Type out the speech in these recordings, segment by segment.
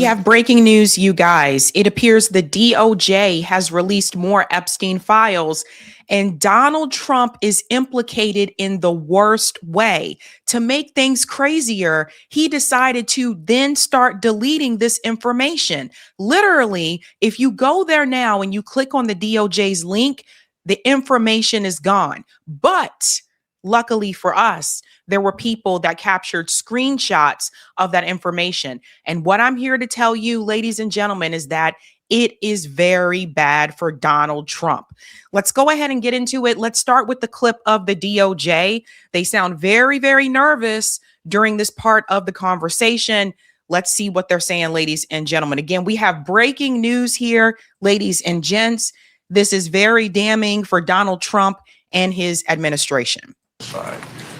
have breaking news, you guys. It appears the DOJ has released more Epstein files, and Donald Trump is implicated in the worst way. To make things crazier, he decided to then start deleting this information. Literally, if you go there now and you click on the DOJ's link, the information is gone. But luckily for us, there were people that captured screenshots of that information. And what I'm here to tell you, ladies and gentlemen, is that it is very bad for Donald Trump. Let's go ahead and get into it. Let's start with the clip of the DOJ. They sound very, very nervous during this part of the conversation. Let's see what they're saying, ladies and gentlemen. Again, we have breaking news here, ladies and gents. This is very damning for Donald Trump and his administration.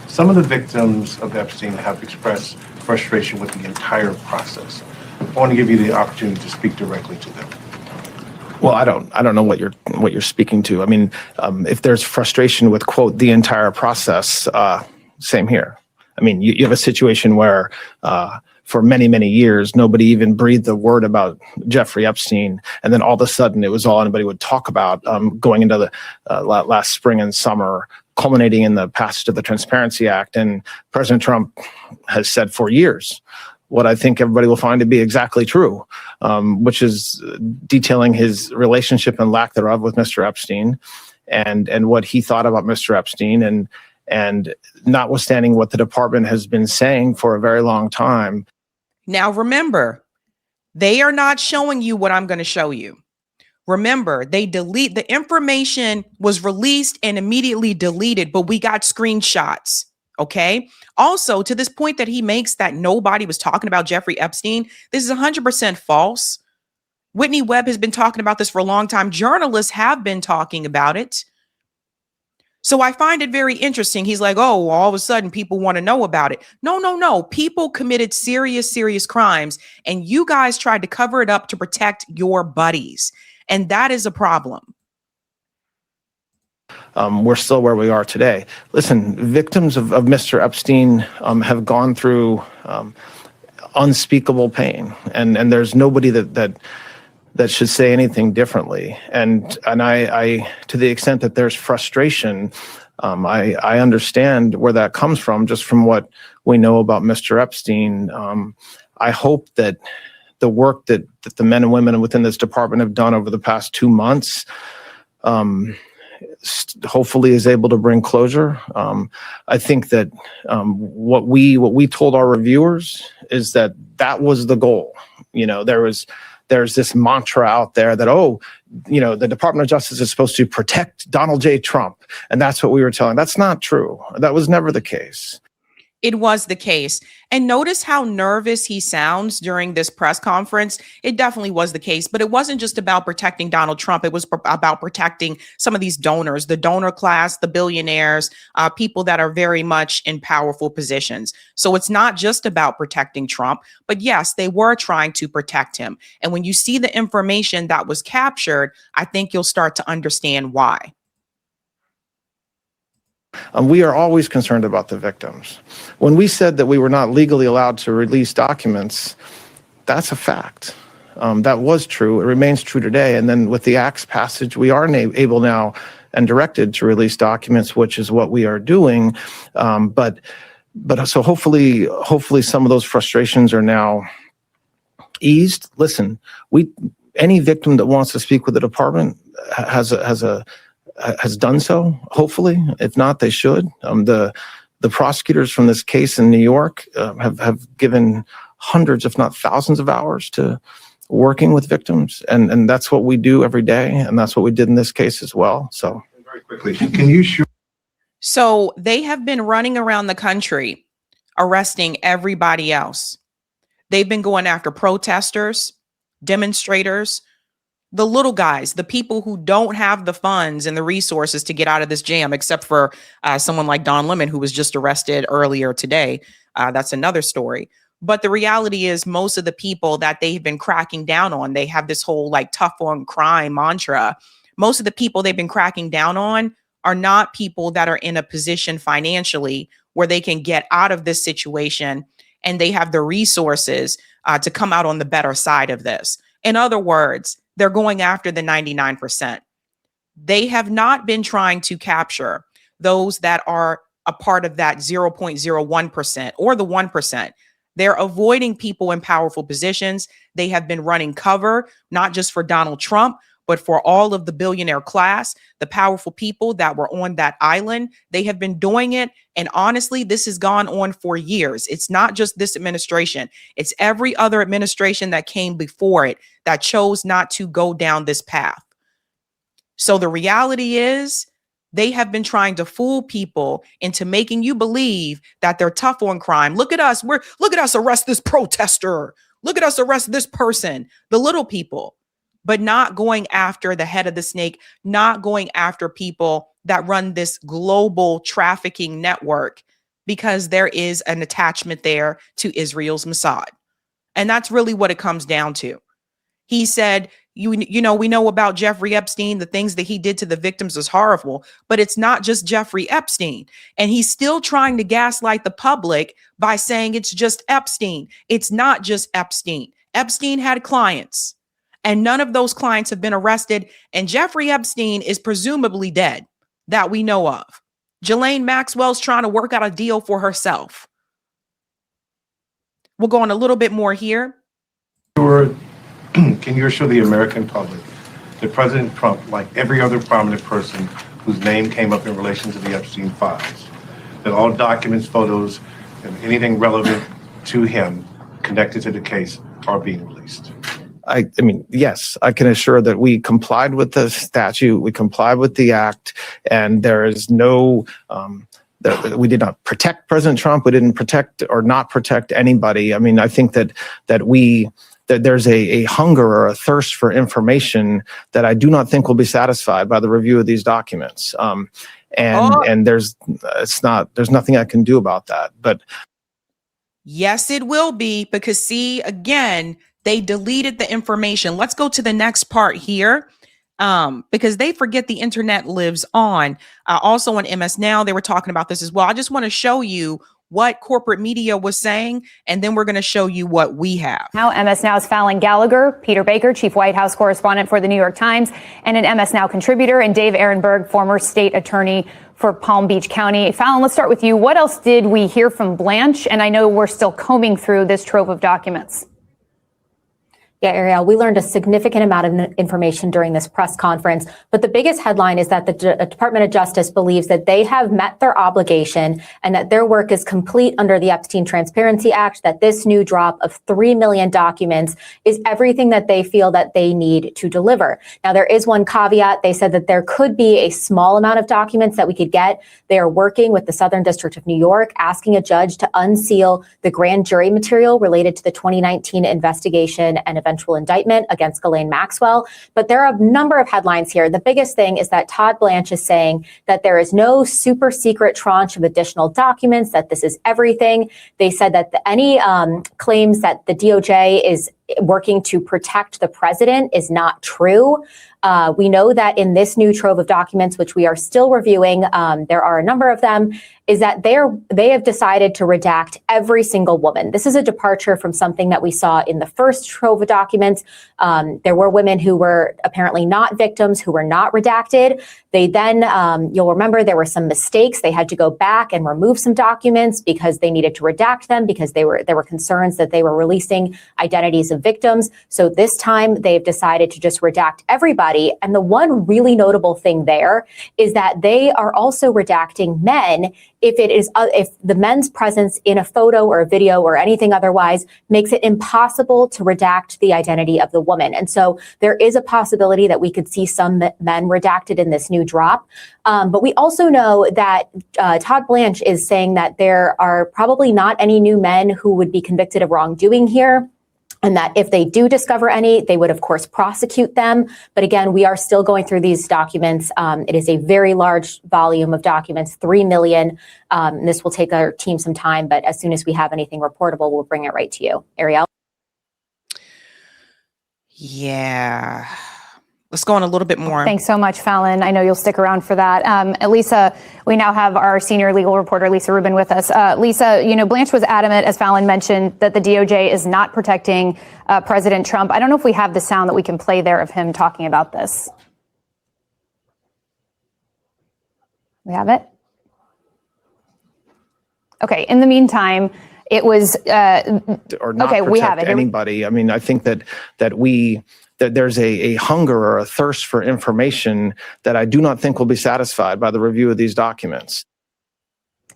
Some of the victims of Epstein have expressed frustration with the entire process. I want to give you the opportunity to speak directly to them. Well, I don't know what you're speaking to. I mean, if there's frustration with, quote, the entire process, same here. I mean, you have a situation where for many, many years, nobody even breathed a word about Jeffrey Epstein. And then all of a sudden, it was all anybody would talk about going into the last spring and summer, culminating in the passage of the Transparency Act. And President Trump has said for years what I think everybody will find to be exactly true, which is detailing his relationship and lack thereof with Mr. Epstein and what he thought about Mr. Epstein. And notwithstanding what the department has been saying for a very long time. Now, remember, they are not showing you what I'm going to show you. Remember, the information was released and immediately deleted, but we got screenshots. Okay. Also, to this point that he makes that nobody was talking about Jeffrey Epstein, this is 100% false. Whitney Webb has been talking about this for a long time. Journalists have been talking about it. So I find it very interesting. He's like, oh, all of a sudden people want to know about it. No. People committed serious, serious crimes, and you guys tried to cover it up to protect your buddies. And that is a problem. We're still where we are today. Listen, victims of Mr. Epstein have gone through unspeakable pain, and there's nobody that should say anything differently. And I to the extent that there's frustration, I understand where that comes from, just from what we know about Mr. Epstein. I hope that the work that the men and women within this department have done over the past 2 months hopefully is able to bring closure. I think that what we told our reviewers is that was the goal. You know, there's this mantra out there that, the Department of Justice is supposed to protect Donald J. Trump. And that's what we were telling. That's not true. That was never the case. It was the case. And notice how nervous he sounds during this press conference. It definitely was the case, but it wasn't just about protecting Donald Trump. It was about protecting some of these donors, the donor class, the billionaires, people that are very much in powerful positions. So it's not just about protecting Trump, but yes, they were trying to protect him. And when you see the information that was captured, I think you'll start to understand why. We are always concerned about the victims. When we said that we were not legally allowed to release documents, that's a fact. That was true. It remains true today. And then with the Act's passage, we are able now and directed to release documents, which is what we are doing. But so hopefully some of those frustrations are now eased. Listen, any victim that wants to speak with the department has done so, hopefully. If not, they should. The prosecutors from this case in New York have given hundreds, if not thousands of hours to working with victims. And that's what we do every day. And that's what we did in this case as well. So very quickly, can you show? So they have been running around the country arresting everybody else. They've been going after protesters, demonstrators, the little guys, the people who don't have the funds and the resources to get out of this jam, except for someone like Don Lemon, who was just arrested earlier today. That's another story. But the reality is most of the people that they've been cracking down on, they have this whole like tough on crime mantra. Most of the people they've been cracking down on are not people that are in a position financially where they can get out of this situation and they have the resources to come out on the better side of this. In other words, they're going after the 99%. They have not been trying to capture those that are a part of that 0.01% or the 1%. They're avoiding people in powerful positions. They have been running cover, not just for Donald Trump, but for all of the billionaire class, the powerful people that were on that island. They have been doing it. And honestly, this has gone on for years. It's not just this administration. It's every other administration that came before it that chose not to go down this path. So the reality is, they have been trying to fool people into making you believe that they're tough on crime. Look at us. Look at us arrest this protester. Look at us arrest this person, the little people, but not going after the head of the snake, not going after people that run this global trafficking network, because there is an attachment there to Israel's Mossad. And that's really what it comes down to. He said, you know, we know about Jeffrey Epstein. The things that he did to the victims is horrible, but it's not just Jeffrey Epstein. And he's still trying to gaslight the public by saying it's just Epstein. It's not just Epstein. Epstein had clients, and none of those clients have been arrested. And Jeffrey Epstein is presumably dead, that we know of. Ghislaine Maxwell's trying to work out a deal for herself. We'll go on a little bit more here. Can you assure the American public that President Trump, like every other prominent person whose name came up in relation to the Epstein files, that all documents, photos, and anything relevant to him connected to the case are being released? I mean, yes, I can assure that we complied with the statute, we complied with the act, and there is no, we did not protect President Trump. We didn't protect or not protect anybody. I mean, I think that there's a hunger or a thirst for information that I do not think will be satisfied by the review of these documents. And there's nothing I can do about that. But yes, it will be, because see, again, they deleted the information. Let's go to the next part here. Because they forget the internet lives on. Also on MS Now, they were talking about this as well. I just want to show you what corporate media was saying, and then we're going to show you what we have. Now, MS Now's Fallon Gallagher, Peter Baker, chief White House correspondent for the New York Times, and an MS Now contributor, and Dave Ehrenberg, former state attorney for Palm Beach County. Fallon, let's start with you. What else did we hear from Blanche? And I know we're still combing through this trove of documents. Yeah, Ariel, we learned a significant amount of information during this press conference, but the biggest headline is that the Department of Justice believes that they have met their obligation and that their work is complete under the Epstein Transparency Act, that this new drop of 3 million documents is everything that they feel that they need to deliver. Now, there is one caveat. They said that there could be a small amount of documents that we could get. They are working with the Southern District of New York, asking a judge to unseal the grand jury material related to the 2019 investigation and eventual indictment against Ghislaine Maxwell. But there are a number of headlines here. The biggest thing is that Todd Blanche is saying that there is no super secret tranche of additional documents, that this is everything. They said that any claims that the DOJ is working to protect the president is not true. We know that in this new trove of documents, which we are still reviewing, there are a number of them, is that they have decided to redact every single woman. This is a departure from something that we saw in the first trove of documents. There were women who were apparently not victims, who were not redacted. They then, you'll remember, there were some mistakes. They had to go back and remove some documents because they needed to redact them, because there were concerns that they were releasing identities of victims. So this time they've decided to just redact everybody. And the one really notable thing there is that they are also redacting men if the men's presence in a photo or a video or anything otherwise makes it impossible to redact the identity of the woman. And so there is a possibility that we could see some men redacted in this new drop. But we also know that Todd Blanche is saying that there are probably not any new men who would be convicted of wrongdoing here, and that if they do discover any, they would, of course, prosecute them. But again, we are still going through these documents. It is a very large volume of documents, 3 million. This will take our team some time, but as soon as we have anything reportable, we'll bring it right to you. Ariel? Yeah. Let's go on a little bit more. Thanks so much, Fallon. I know you'll stick around for that. Lisa, we now have our senior legal reporter, Lisa Rubin, with us. Lisa, Blanche was adamant, as Fallon mentioned, that the DOJ is not protecting President Trump. I don't know if we have the sound that we can play there of him talking about this. We have it? Okay. In the meantime, it was or not okay. We have it. Anybody. I mean, I think that there's a hunger or a thirst for information that I do not think will be satisfied by the review of these documents.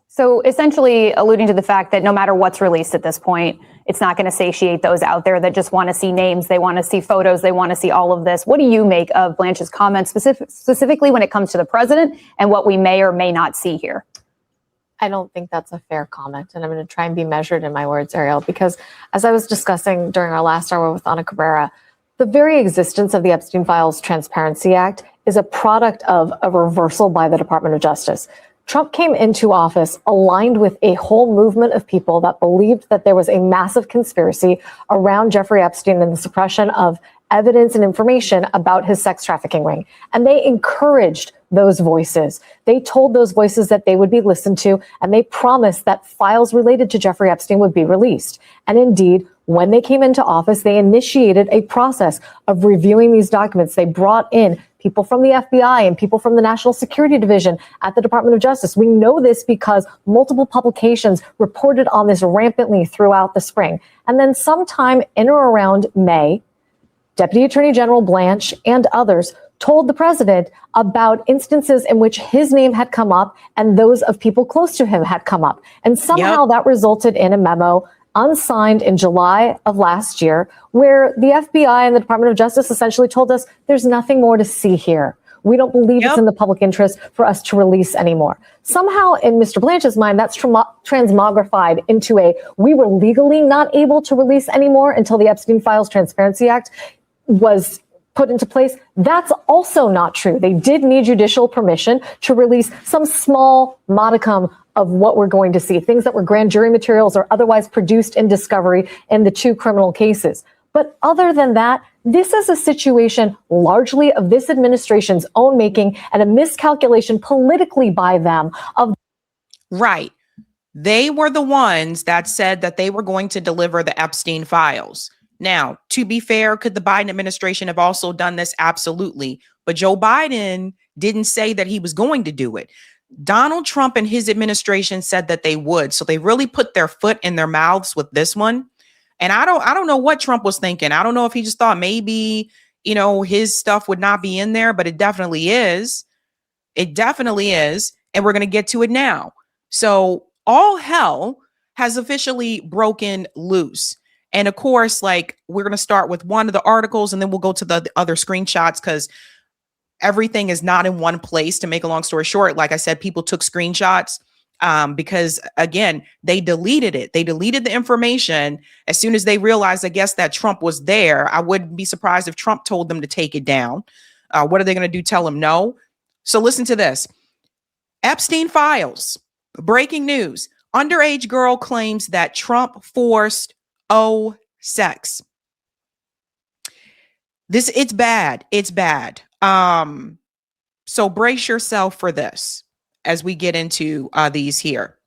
So essentially alluding to the fact that no matter what's released at this point, it's not going to satiate those out there that just want to see names, they want to see photos, they want to see all of this. What do you make of Blanche's comments specifically when it comes to the president and what we may or may not see here? I don't think that's a fair comment, and I'm going to try and be measured in my words, Ariel, because as I was discussing during our last hour with Ana Cabrera, the very existence of the Epstein Files Transparency Act is a product of a reversal by the Department of Justice. Trump came into office aligned with a whole movement of people that believed that there was a massive conspiracy around Jeffrey Epstein and the suppression of evidence and information about his sex trafficking ring. And they encouraged those voices. They told those voices that they would be listened to, and they promised that files related to Jeffrey Epstein would be released. And indeed, when they came into office, they initiated a process of reviewing these documents. They brought in people from the FBI and people from the National Security Division at the Department of Justice. We know this because multiple publications reported on this rampantly throughout the spring. And then sometime in or around May, Deputy Attorney General Blanche and others told the president about instances in which his name had come up and those of people close to him had come up. And somehow that resulted in a memo unsigned in July of last year, where the FBI and the Department of Justice essentially told us there's nothing more to see here. We don't believe it's in the public interest for us to release anymore. Somehow in Mr. Blanche's mind, that's transmogrified into we were legally not able to release anymore until the Epstein Files Transparency Act was put into place. That's also not true. They did need judicial permission to release some small modicum of what we're going to see, things that were grand jury materials or otherwise produced in discovery in the two criminal cases. But other than that, this is a situation largely of this administration's own making and a miscalculation politically by them of. Right. They were the ones that said that they were going to deliver the Epstein files. Now, to be fair, could the Biden administration have also done this? Absolutely. But Joe Biden didn't say that he was going to do it. Donald Trump and his administration said that they would. So they really put their foot in their mouths with this one. And I don't know what Trump was thinking. I don't know if he just thought maybe, his stuff would not be in there, but it definitely is. It definitely is. And we're going to get to it now. So all hell has officially broken loose. And of course, we're going to start with one of the articles and then we'll go to the other screenshots because everything is not in one place. To make a long story short, like I said, people took screenshots because, again, they deleted it. They deleted the information as soon as they realized, I guess, that Trump was there. I wouldn't be surprised if Trump told them to take it down. What are they going to do? Tell him no? So listen to this. Epstein files. Breaking news. Underage girl claims that Trump forced sex. It's bad. It's bad. So brace yourself for this as we get into these here.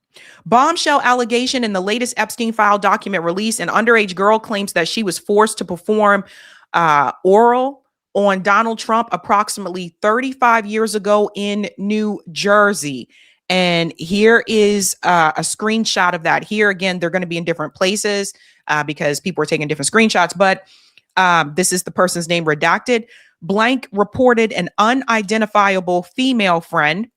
Bombshell allegation in the latest Epstein file document release. An underage girl claims that she was forced to perform oral on Donald Trump approximately 35 years ago in New Jersey. And here is a screenshot of that. Here again, they're going to be in different places because people are taking different screenshots, but this is the person's name redacted. Blank reported an unidentifiable female friend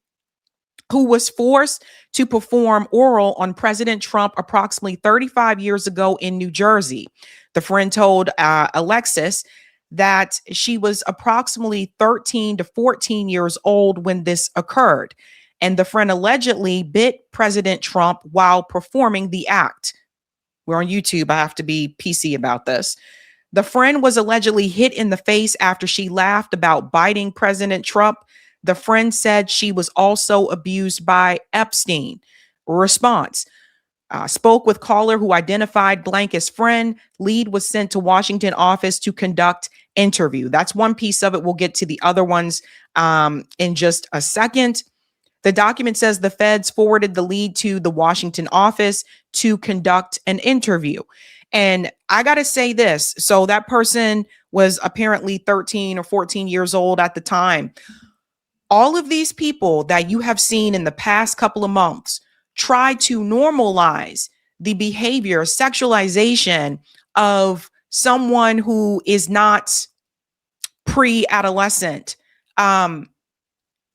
who was forced to perform oral on President Trump approximately 35 years ago in New Jersey. The friend told Alexis that she was approximately 13 to 14 years old when this occurred. And the friend allegedly bit President Trump while performing the act. We're on YouTube. I have to be PC about this. The friend was allegedly hit in the face after she laughed about biting President Trump. The friend said she was also abused by Epstein. Response. Spoke with caller who identified blank as friend. Lead was sent to Washington office to conduct interview. That's one piece of it. We'll get to the other ones in just a second. The document says the feds forwarded the lead to the Washington office to conduct an interview. And I got to say this. So that person was apparently 13 or 14 years old at the time. All of these people that you have seen in the past couple of months try to normalize the behavior, sexualization of someone who is not pre-adolescent.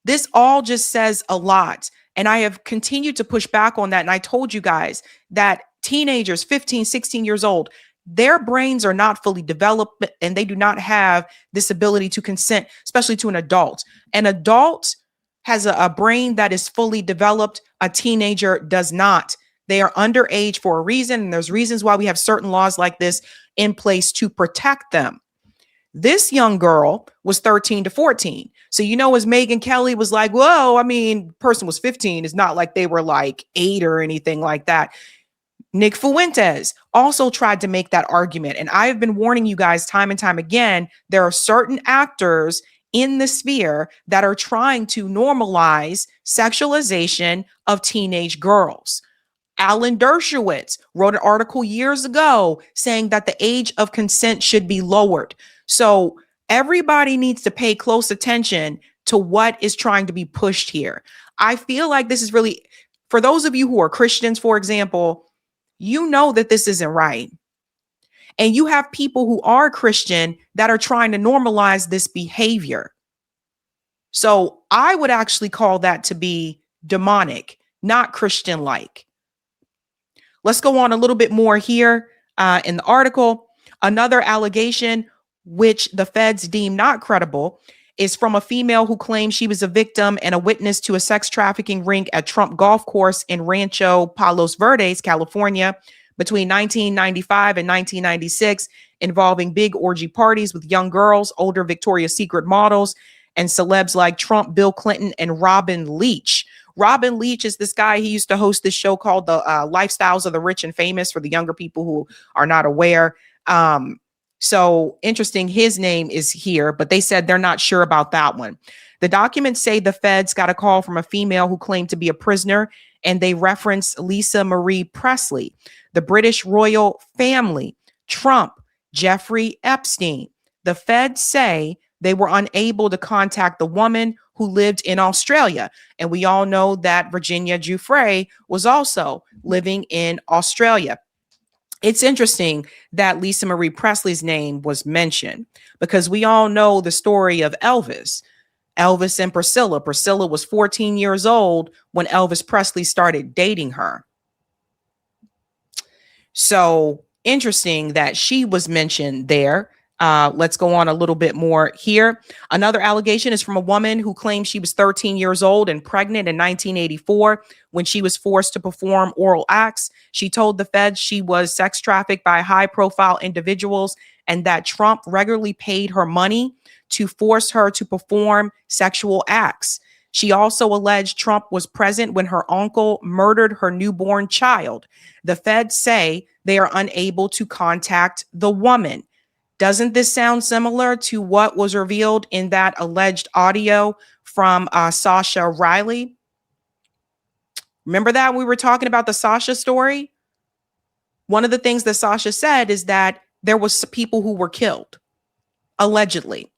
This all just says a lot. And I have continued to push back on that. And I told you guys that teenagers, 15, 16 years old, their brains are not fully developed and they do not have this ability to consent, especially to an adult. An adult has a brain that is fully developed. A teenager does not. They are underage for a reason. And there's reasons why we have certain laws like this in place to protect them. This young girl was 13 to 14. So, as Megyn Kelly was like, whoa, I mean, person was 15. It's not like they were like 8 or anything like that. Nick Fuentes also tried to make that argument. And I have been warning you guys time and time again, there are certain actors in the sphere that are trying to normalize sexualization of teenage girls. Alan Dershowitz wrote an article years ago saying that the age of consent should be lowered. So everybody needs to pay close attention to what is trying to be pushed here. I feel like this is really, for those of you who are Christians, for example, you know that this isn't right. And you have people who are Christian that are trying to normalize this behavior. So I would actually call that to be demonic, not Christian-like. Let's go on a little bit more here in the article. Another allegation, which the feds deem not credible, is from a female who claims she was a victim and a witness to a sex trafficking ring at Trump Golf Course in Rancho Palos Verdes, California, between 1995 and 1996, involving big orgy parties with young girls, older Victoria's Secret models, and celebs like Trump, Bill Clinton, and Robin Leach. Robin Leach is this guy. He used to host this show called The Lifestyles of the Rich and Famous, for the younger people who are not aware. So interesting, his name is here, but they said they're not sure about that one. The documents say the feds got a call from a female who claimed to be a prisoner, and they reference Lisa Marie Presley, the British royal family, Trump, Jeffrey Epstein. The feds say they were unable to contact the woman who lived in Australia. And we all know that Virginia Giuffre was also living in Australia. It's interesting that Lisa Marie Presley's name was mentioned because we all know the story of Elvis and Priscilla. Priscilla was 14 years old when Elvis Presley started dating her. So interesting that she was mentioned there. Let's go on a little bit more here. Another allegation is from a woman who claims she was 13 years old and pregnant in 1984 when she was forced to perform oral acts. She told the feds she was sex trafficked by high-profile individuals and that Trump regularly paid her money to force her to perform sexual acts. She also alleged Trump was present when her uncle murdered her newborn child. The feds say they are unable to contact the woman. Doesn't this sound similar to what was revealed in that alleged audio from Sasha Riley? Remember that we were talking about the Sasha story? One of the things that Sasha said is that there was people who were killed, allegedly.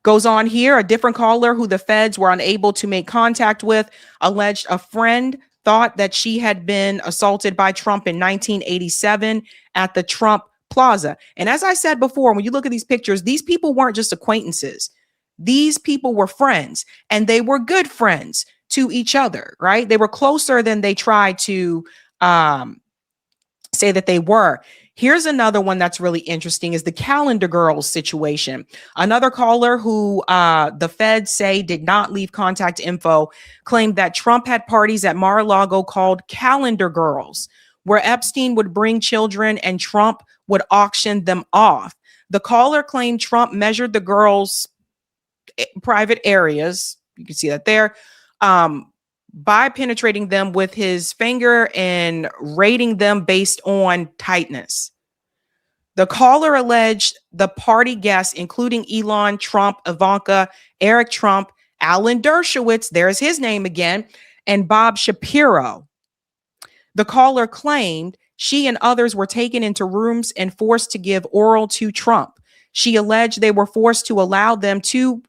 Goes on here, a different caller who the feds were unable to make contact with alleged a friend thought that she had been assaulted by Trump in 1987 at the Trump Plaza. And as I said before, when you look at these pictures, these people weren't just acquaintances. These people were friends, and they were good friends to each other, right? They were closer than they tried to say that they were. Here's another one that's really interesting is the Calendar Girls situation. Another caller who the feds say did not leave contact info claimed that Trump had parties at Mar-a-Lago called Calendar Girls, where Epstein would bring children and Trump would auction them off. The caller claimed Trump measured the girls' private areas, you can see that there, by penetrating them with his finger and rating them based on tightness. The caller alleged the party guests, including Elon Trump, Ivanka, Eric Trump, Alan Dershowitz, there's his name again, and Bob Shapiro. The caller claimed she and others were taken into rooms and forced to give oral to Trump. She alleged they were forced to allow them to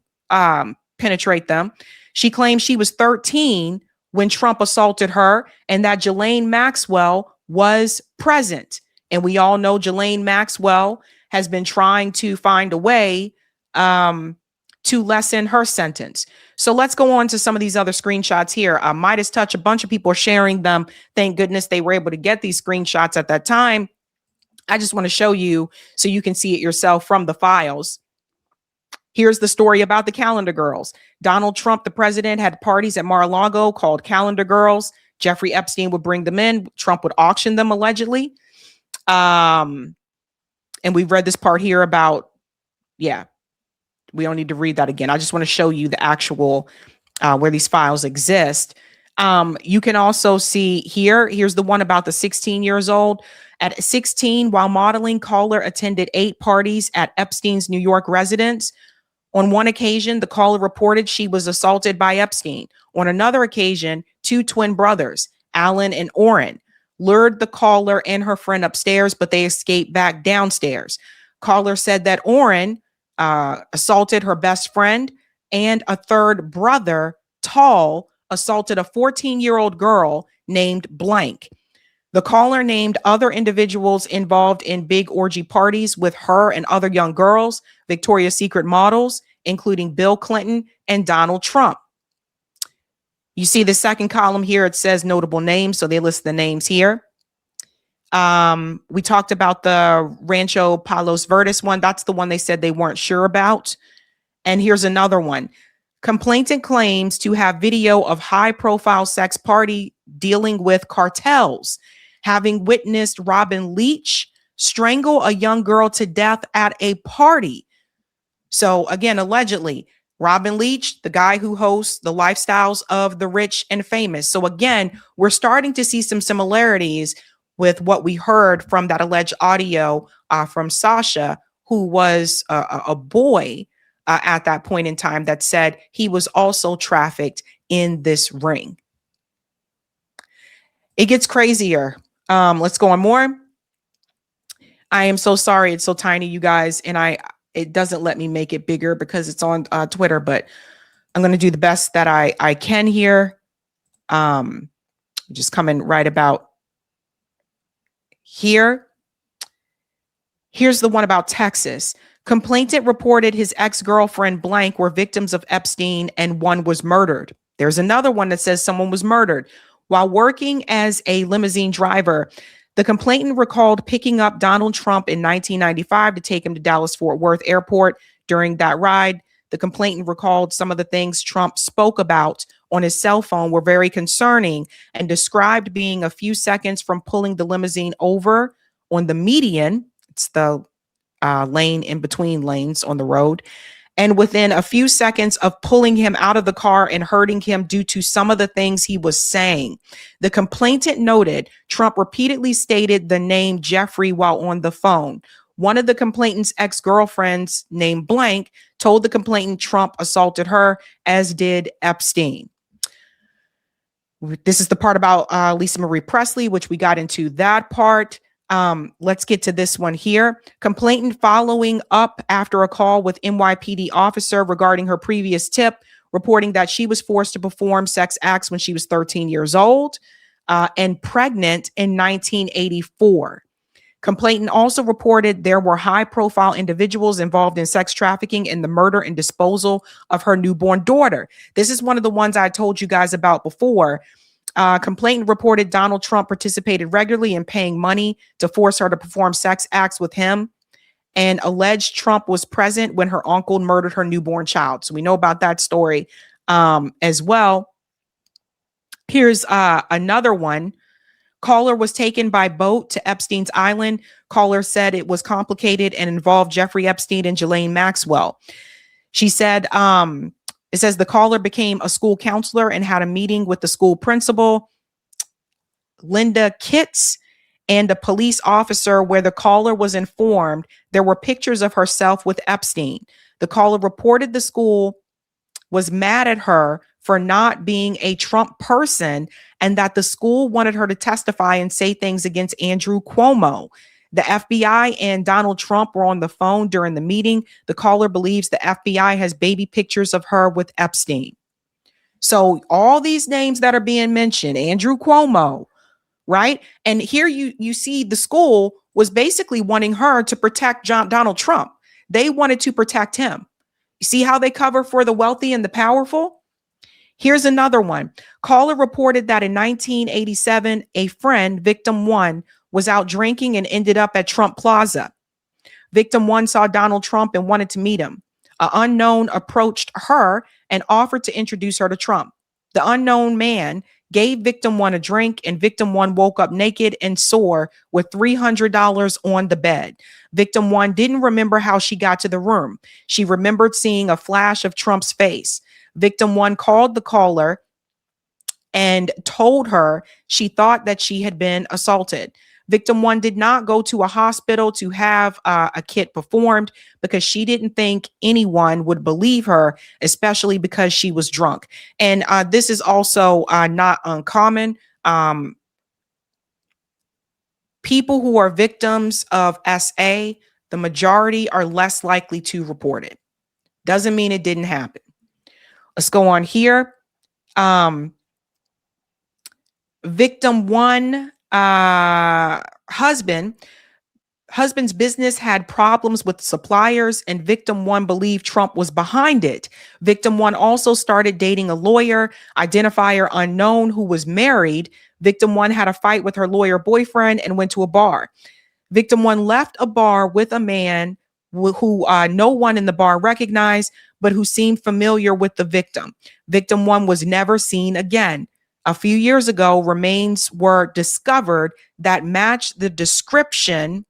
penetrate them. She claimed she was 13 when Trump assaulted her and that Ghislaine Maxwell was present. And we all know Ghislaine Maxwell has been trying to find a way to lessen her sentence. So let's go on to some of these other screenshots here. Midas Touch, a bunch of people are sharing them. Thank goodness they were able to get these screenshots at that time. I just want to show you so you can see it yourself from the files. Here's the story about the Calendar Girls. Donald Trump, the president, had parties at Mar-a-Lago called Calendar Girls. Jeffrey Epstein would bring them in. Trump would auction them allegedly. And we've read this part here about, we don't need to read that again. I just want to show you the actual where these files exist. You can also see here's the one about the 16 years old. At 16, while modeling, caller attended 8 parties at Epstein's New York residence. On one occasion, the caller reported she was assaulted by Epstein. On another occasion, 2 twin brothers, Alan and Orrin, lured the caller and her friend upstairs, but they escaped back downstairs. Caller said that Orrin assaulted her best friend, and a third brother, Tall, assaulted a 14-year-old girl named Blank. The caller named other individuals involved in big orgy parties with her and other young girls, Victoria's Secret models, including Bill Clinton and Donald Trump. You see the second column here, it says notable names, so they list the names here. We talked about the Rancho Palos Verdes one. That's the one they said they weren't sure about. And here's another one. Complainant claims to have video of high-profile sex party dealing with cartels, having witnessed Robin Leach strangle a young girl to death at a party. So again, allegedly, Robin Leach, the guy who hosts the lifestyles of the rich and famous. So again, we're starting to see some similarities with what we heard from that alleged audio from Sasha, who was a boy at that point in time, that said he was also trafficked in this ring. It gets crazier. Let's go on more. I am so sorry. It's so tiny, you guys. And it doesn't let me make it bigger because it's on Twitter, but I'm going to do the best that I can here. Just coming right about here. Here's the one about Texas. Complainant reported his ex-girlfriend Blank were victims of Epstein and one was murdered. There's another one that says someone was murdered. While working as a limousine driver, the complainant recalled picking up Donald Trump in 1995 to take him to Dallas-Fort Worth Airport. During that ride, the complainant recalled some of the things Trump spoke about on his cell phone were very concerning and described being a few seconds from pulling the limousine over on the median. It's the lane in between lanes on the road. And within a few seconds of pulling him out of the car and hurting him due to some of the things he was saying. The complainant noted Trump repeatedly stated the name Jeffrey while on the phone. One of the complainant's ex-girlfriends named Blank told the complainant Trump assaulted her, as did Epstein. This is the part about Lisa Marie Presley, which we got into that part. Let's get to this one here. Complainant following up after a call with NYPD officer regarding her previous tip, reporting that she was forced to perform sex acts when she was 13 years old and pregnant in 1984. Complainant also reported there were high-profile individuals involved in sex trafficking and the murder and disposal of her newborn daughter. This is one of the ones I told you guys about before. Complainant reported Donald Trump participated regularly in paying money to force her to perform sex acts with him, and alleged Trump was present when her uncle murdered her newborn child. So we know about that story as well. Here's another one. Caller was taken by boat to Epstein's Island. Caller said it was complicated and involved Jeffrey Epstein and Ghislaine Maxwell. She said, it says the caller became a school counselor and had a meeting with the school principal, Linda Kitts, and a police officer where the caller was informed there were pictures of herself with Epstein. The caller reported the school was mad at her for not being a Trump person and that the school wanted her to testify and say things against Andrew Cuomo. The FBI and Donald Trump were on the phone during the meeting. The caller believes the FBI has baby pictures of her with Epstein. So all these names that are being mentioned, Andrew Cuomo, right? And here you see the school was basically wanting her to protect Donald Trump. They wanted to protect him. You see how they cover for the wealthy and the powerful? Here's another one. Caller reported that in 1987, a friend, victim one, was out drinking and ended up at Trump Plaza. Victim one saw Donald Trump and wanted to meet him. An unknown approached her and offered to introduce her to Trump. The unknown man gave victim one a drink, and victim one woke up naked and sore with $300 on the bed. Victim one didn't remember how she got to the room. She remembered seeing a flash of Trump's face. Victim one called the caller and told her she thought that she had been assaulted. Victim one did not go to a hospital to have a kit performed because she didn't think anyone would believe her, especially because she was drunk. And this is also not uncommon. People who are victims of SA, the majority are less likely to report it. Doesn't mean it didn't happen. Let's go on here. Victim one, husband's business had problems with suppliers, and victim one believed Trump was behind it. Victim one also started dating a lawyer, identifier unknown, who was married. Victim one had a fight with her lawyer boyfriend and went to a bar. Victim one left a bar with a man who no one in the bar recognized, but who seemed familiar with the victim. Victim one was never seen again. A few years ago, remains were discovered that matched the description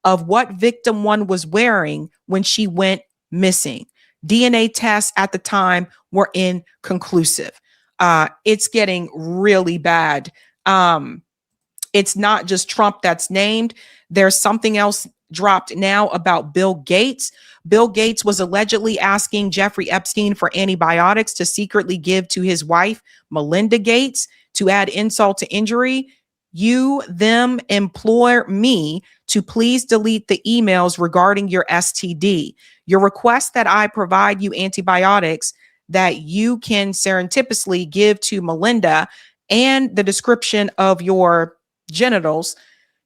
of what victim one was wearing when she went missing. DNA tests at the time were inconclusive. It's getting really bad. It's not just Trump that's named. There's something else dropped now about Bill Gates. Bill Gates was allegedly asking Jeffrey Epstein for antibiotics to secretly give to his wife, Melinda Gates. To add insult to injury, you them implore me to please delete the emails regarding your STD. Your request that I provide you antibiotics that you can serendipitously give to Melinda and the description of your genitals.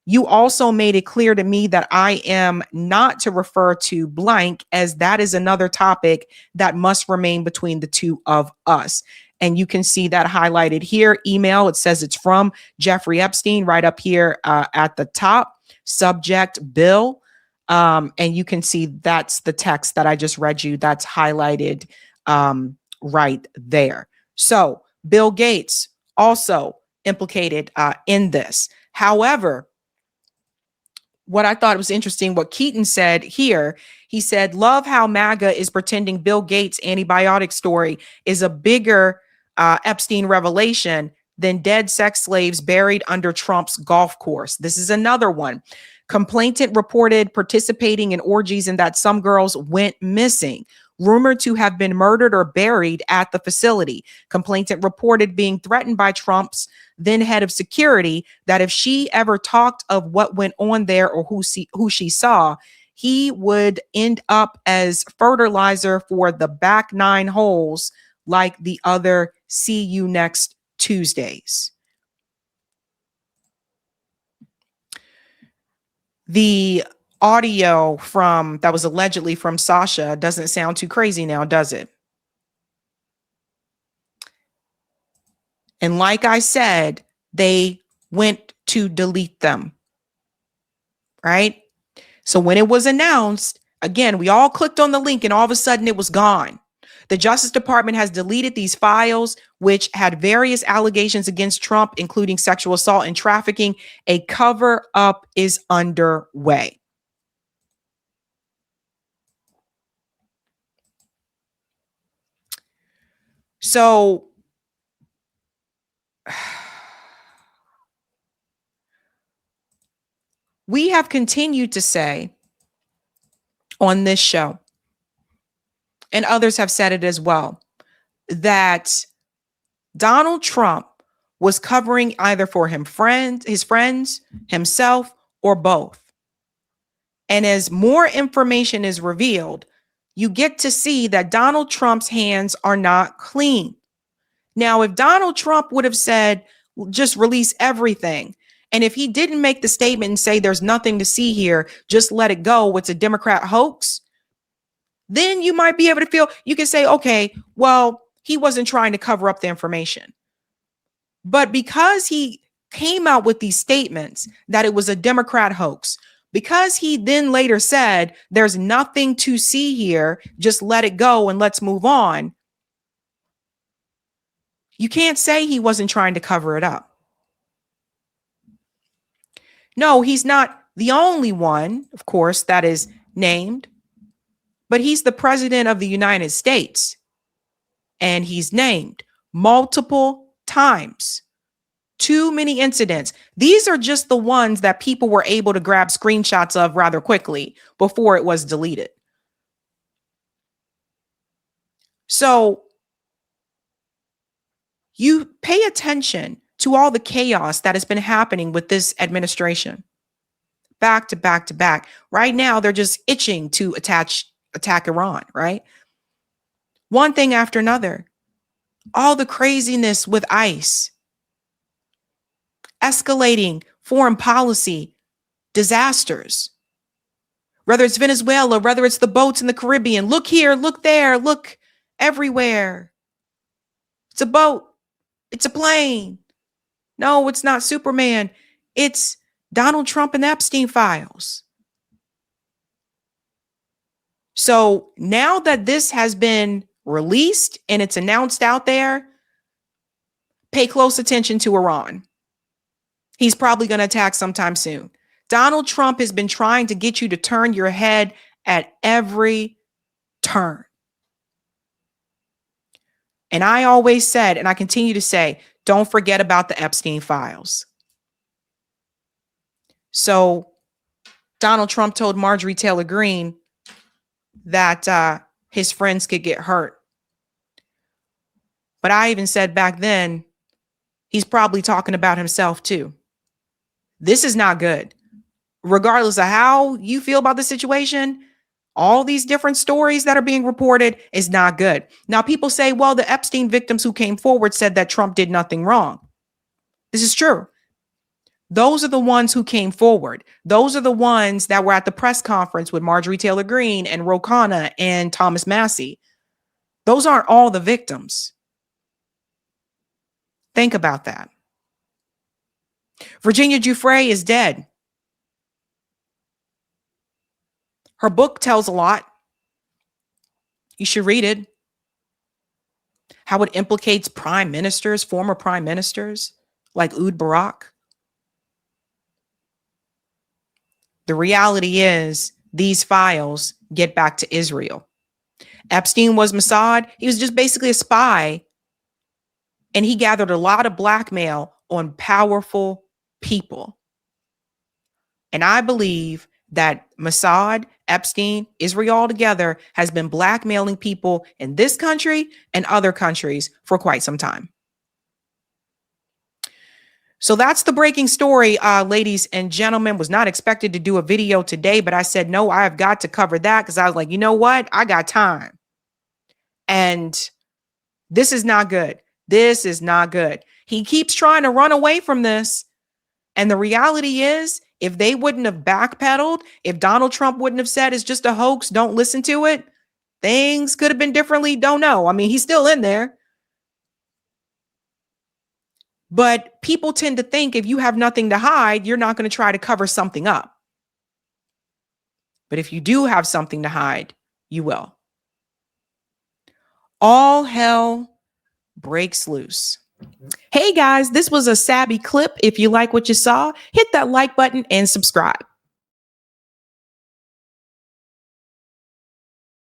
You also made it clear to me that I am not to refer to blank, as that is another topic that must remain between the two of us. And you can see that highlighted here. Email, it says it's from Jeffrey Epstein right up here at the top. Subject, Bill. And you can see that's the text that I just read you. That's highlighted right there. So Bill Gates also implicated in this. However, what I thought was interesting, what Keaton said here, he said, love how MAGA is pretending Bill Gates' antibiotic story is a bigger Epstein revelation than dead sex slaves buried under Trump's golf course. This is another one. Complainant reported participating in orgies and that some girls went missing, rumored to have been murdered or buried at the facility. Complainant reported being threatened by Trump's then head of security that if she ever talked of what went on there or who she saw, he would end up as fertilizer for the back nine holes like the other see you next Tuesdays. The audio from that was allegedly from Sasha doesn't sound too crazy now, does it? And like I said, they went to delete them, right? So when it was announced, again, we all clicked on the link and all of a sudden it was gone. The Justice Department has deleted these files, which had various allegations against Trump, including sexual assault and trafficking. A cover up is underway. So we have continued to say on this show, and others have said it as well, that Donald Trump was covering either for his friends, himself, or both. And as more information is revealed, you get to see that Donald Trump's hands are not clean. Now, if Donald Trump would have said, just release everything, and if he didn't make the statement and say there's nothing to see here, just let it go, it's a Democrat hoax, then you might be able to feel, you can say, okay, well, he wasn't trying to cover up the information. But because he came out with these statements that it was a Democrat hoax, because he then later said, there's nothing to see here, just let it go and let's move on, you can't say he wasn't trying to cover it up. No, he's not the only one, of course, that is named, but he's the president of the United States, and he's named multiple times. Too many incidents. These are just the ones that people were able to grab screenshots of rather quickly before it was deleted. So you pay attention to all the chaos that has been happening with this administration. Back to back to back. Right now, they're just itching to attack Iran, right? One thing after another. All the craziness with ICE. Escalating foreign policy disasters. Whether it's Venezuela, whether it's the boats in the Caribbean. Look here, look there, look everywhere. It's a boat. It's a plane. No, it's not Superman. It's Donald Trump and the Epstein files. So now that this has been released and it's announced out there, pay close attention to Iran. He's probably going to attack sometime soon. Donald Trump has been trying to get you to turn your head at every turn. And I always said, and I continue to say, don't forget about the Epstein files. So Donald Trump told Marjorie Taylor Greene that his friends could get hurt. But I even said back then, he's probably talking about himself too. This is not good. Regardless of how you feel about the situation, all these different stories that are being reported is not good. Now, people say, well, the Epstein victims who came forward said that Trump did nothing wrong. This is true. Those are the ones who came forward. Those are the ones that were at the press conference with Marjorie Taylor Greene and Ro Khanna and Thomas Massie. Those aren't all the victims. Think about that. Virginia Giuffre is dead. Her book tells a lot. You should read it. How it implicates prime ministers, former prime ministers like Ehud Barak. The reality is these files get back to Israel. Epstein was Mossad. He was just basically a spy. And he gathered a lot of blackmail on powerful people. And I believe that Mossad, Epstein, Israel all together has been blackmailing people in this country and other countries for quite some time. So that's the breaking story, ladies and gentlemen. Was not expected to do a video today, but I said, no, I have got to cover that because I was like, you know what? I got time. And this is not good. This is not good. He keeps trying to run away from this. And the reality is, if they wouldn't have backpedaled, if Donald Trump wouldn't have said it's just a hoax, don't listen to it, things could have been differently. Don't know. I mean, he's still in there. But people tend to think if you have nothing to hide, you're not going to try to cover something up. But if you do have something to hide, you will. All hell breaks loose. Hey guys, this was a Sabby clip. If you like what you saw, hit that like button and subscribe.